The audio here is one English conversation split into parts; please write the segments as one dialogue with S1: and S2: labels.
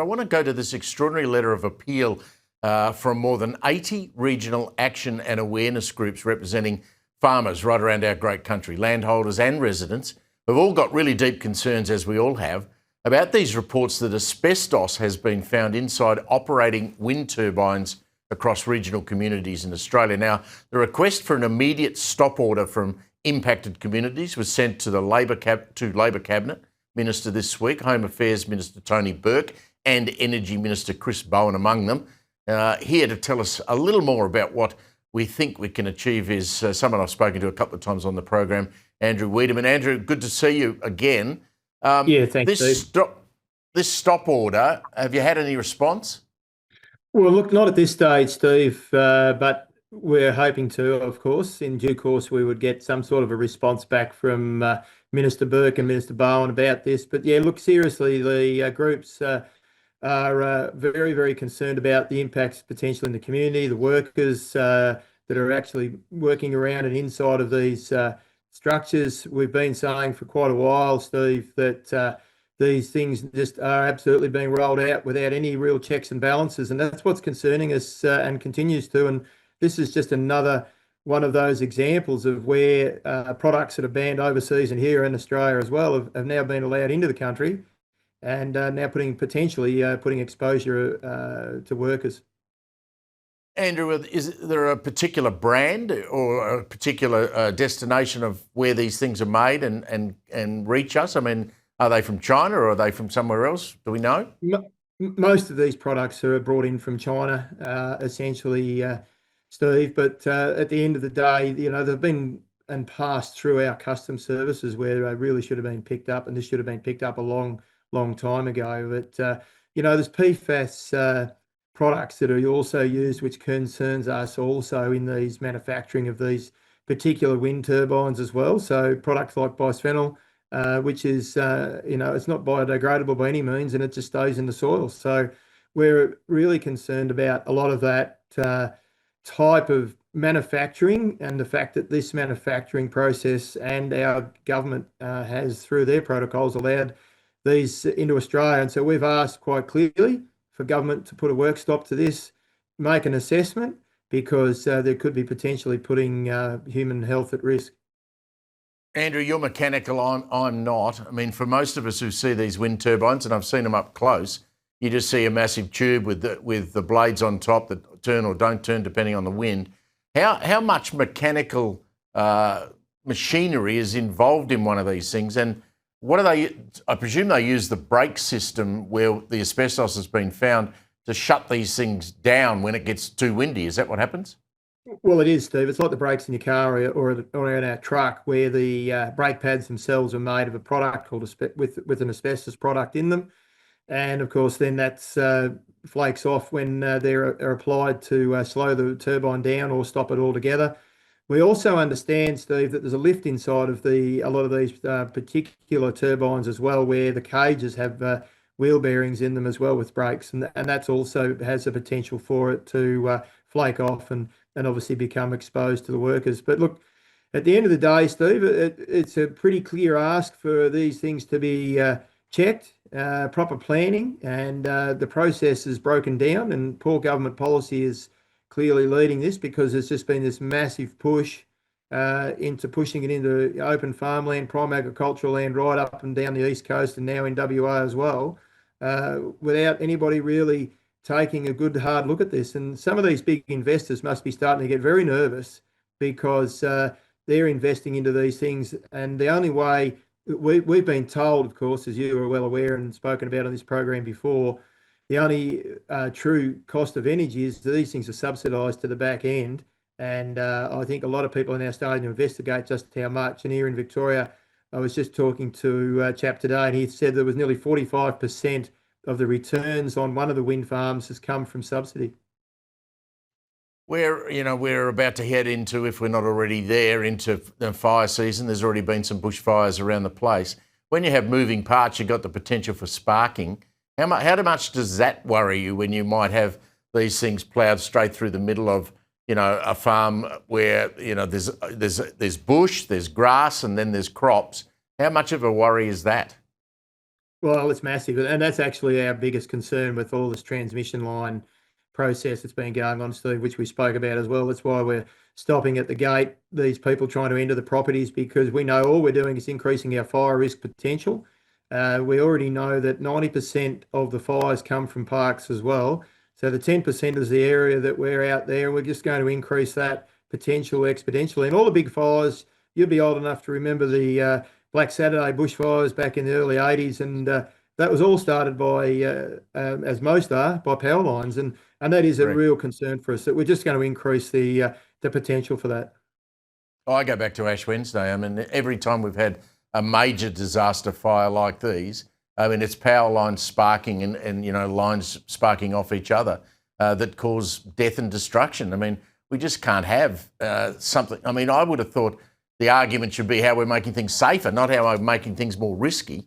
S1: I want to go to this extraordinary letter of appeal from more than 80 regional action and awareness groups representing farmers right around our great country, landholders and residents, who've all got really deep concerns, as we all have, about these reports that asbestos has been found inside operating wind turbines across regional communities in Australia. Now, the request for an immediate stop order from impacted communities was sent to the Labor Cabinet Minister this week, Home Affairs Minister Tony Burke and Energy Minister Chris Bowen among them. Here to tell us a little more about what we think we can achieve is someone I've spoken to a couple of times on the program, Andrew Weidemann. Andrew, good to see you again.
S2: Thanks, Steve.
S1: This stop order, have you had any response?
S2: Well, look, not at this stage, Steve, but we're hoping to, of course. In due course, we would get some sort of a response back from Minister Burke and Minister Bowen about this. But yeah, look, seriously, the groups are very, very concerned about the impacts potentially in the community, the workers that are actually working around and inside of these structures. We've been saying for quite a while, Steve, that these things just are absolutely being rolled out without any real checks and balances. And that's what's concerning us and continues to. And this is just another one of those examples of where products that are banned overseas and here in Australia as well have now been allowed into the country and now potentially putting exposure to workers.
S1: Andrew, is there a particular brand or a particular destination of where these things are made and reach us? I mean, are they from China or are they from somewhere else? Do we know?
S2: Most of these products are brought in from China, essentially, Steve. But at the end of the day, they've been and passed through our customs services where they really should have been picked up, and this should have been picked up a long time ago. But there's PFAS products that are also used, which concerns us also in these manufacturing of these particular wind turbines as well. So products like bisphenol, which is, it's not biodegradable by any means, and it just stays in the soil. So we're really concerned about a lot of that type of manufacturing and the fact that this manufacturing process and our government has, through their protocols, allowed these into Australia. And so we've asked quite clearly for government to put a work stop to this, make an assessment, because there could be potentially putting human health at risk.
S1: Andrew, you're mechanical, I'm not. I mean, for most of us who see these wind turbines, and I've seen them up close, you just see a massive tube with the blades on top that turn or don't turn depending on the wind. How much mechanical machinery is involved in one of these things? And what do they? I presume they use the brake system where the asbestos has been found to shut these things down when it gets too windy. Is that what happens?
S2: Well, it is, Steve. It's like the brakes in your car or in our truck, where the brake pads themselves are made of a product called with an asbestos product in them, and of course, then that's flakes off when they're applied to slow the turbine down or stop it altogether. We also understand, Steve, that there's a lift inside of a lot of these particular turbines as well, where the cages have wheel bearings in them as well with brakes, and that's also has the potential for it to flake off and obviously become exposed to the workers. But look, at the end of the day, Steve, it's a pretty clear ask for these things to be checked, proper planning, and the process is broken down, and poor government policy is clearly leading this, because there's just been this massive push into pushing it into open farmland, prime agricultural land right up and down the east coast and now in WA as well, without anybody really taking a good hard look at this. And some of these big investors must be starting to get very nervous, because they're investing into these things, and the only way we've been told, of course, as you are well aware and spoken about on this program before, the only true cost of energy is that these things are subsidised to the back end. And I think a lot of people are now starting to investigate just how much. And here in Victoria, I was just talking to a chap today, and he said there was nearly 45% of the returns on one of the wind farms has come from subsidy.
S1: We're about to head into, if we're not already there, into the fire season. There's already been some bushfires around the place. When you have moving parts, you've got the potential for sparking. How much does that worry you when you might have these things ploughed straight through the middle of, a farm where, there's bush, there's grass, and then there's crops? How much of a worry is that?
S2: Well, it's massive, and that's actually our biggest concern with all this transmission line process that's been going on, Steve, which we spoke about as well. That's why we're stopping at the gate these people trying to enter the properties, because we know all we're doing is increasing our fire risk potential. We already know that 90% of the fires come from parks as well. So the 10% is the area that we're out there, and we're just going to increase that potential exponentially. And all the big fires, you'll be old enough to remember the Black Saturday bushfires back in the early 80s, and that was all started by, as most are, by power lines, and that is a
S1: Correct.
S2: real concern for us. That we're just going to increase the potential for that.
S1: Oh, I go back to Ash Wednesday. I mean, every time we've had a major disaster fire like these, I mean, it's power lines sparking and lines sparking off each other that cause death and destruction. I mean, we just can't have something. I mean, I would have thought the argument should be how we're making things safer, not how we're making things more risky.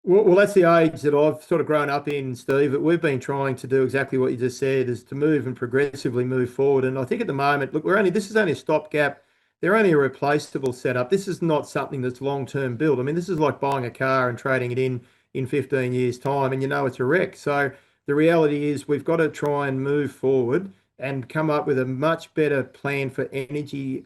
S2: Well, that's the age that I've sort of grown up in, Steve. That we've been trying to do exactly what you just said, is to move and progressively move forward. And I think at the moment, look, this is only a stopgap. They're only a replaceable setup. This is not something that's long-term built. I mean, this is like buying a car and trading it in 15 years' time, and it's a wreck. So the reality is we've got to try and move forward and come up with a much better plan for energy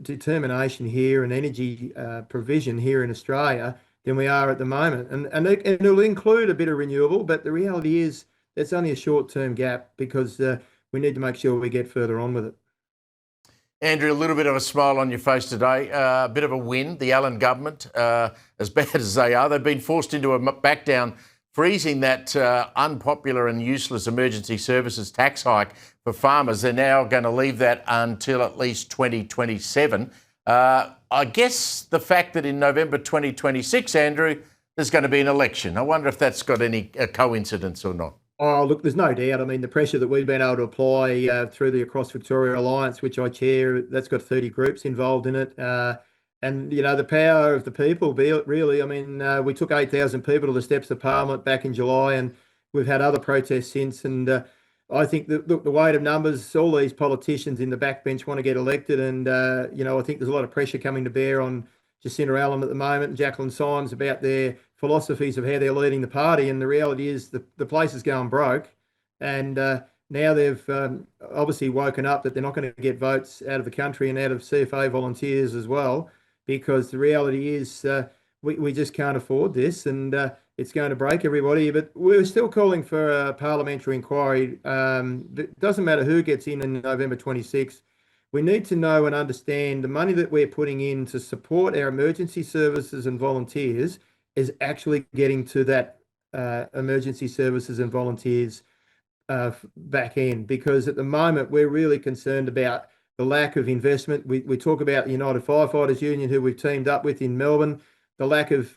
S2: determination here and energy provision here in Australia than we are at the moment. And it'll include a bit of renewable, but the reality is it's only a short-term gap, because we need to make sure we get further on with it.
S1: Andrew, a little bit of a smile on your face today. A bit of a win. The Allen government, as bad as they are, they've been forced into a back down, freezing that unpopular and useless emergency services tax hike for farmers. They're now going to leave that until at least 2027. I guess the fact that in November 2026, Andrew, there's going to be an election. I wonder if that's got any coincidence or not.
S2: Oh, look, there's no doubt. I mean, the pressure that we've been able to apply through the Across Victoria Alliance, which I chair, that's got 30 groups involved in it. And, the power of the people, really. I mean, we took 8,000 people to the steps of Parliament back in July, and we've had other protests since. And I think that, look, the weight of numbers, all these politicians in the backbench want to get elected. And, I think there's a lot of pressure coming to bear on Jacinta Allen at the moment and Jacqueline Symes about their philosophies of how they're leading the party. And the reality is the place is going broke. And now they've obviously woken up that they're not going to get votes out of the country and out of CFA volunteers as well, because the reality is we just can't afford this, and it's going to break everybody. But we're still calling for a parliamentary inquiry. It doesn't matter who gets in November 26th. We need to know and understand the money that we're putting in to support our emergency services and volunteers is actually getting to that emergency services and volunteers back end. Because at the moment, we're really concerned about the lack of investment. We talk about the United Firefighters Union, who we've teamed up with in Melbourne, the lack of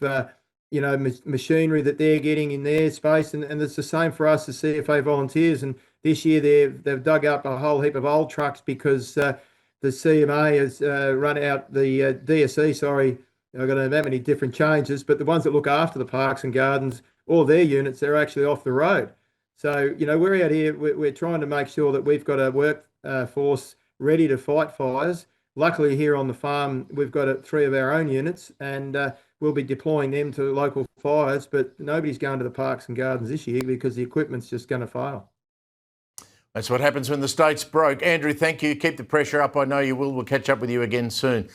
S2: machinery that they're getting in their space, and it's the same for us as CFA volunteers. And this year they've dug up a whole heap of old trucks because the CMA has run out the DSE. Sorry, I've got that many different changes, but the ones that look after the parks and gardens, all their units, they're actually off the road. So we're out here. We're trying to make sure that we've got a workforce ready to fight fires. Luckily, here on the farm, we've got 3 of our own units, and we'll be deploying them to local fires. But nobody's going to the parks and gardens this year because the equipment's just going to fail.
S1: That's what happens when the state's broke. Andrew, thank you. Keep the pressure up. I know you will. We'll catch up with you again soon.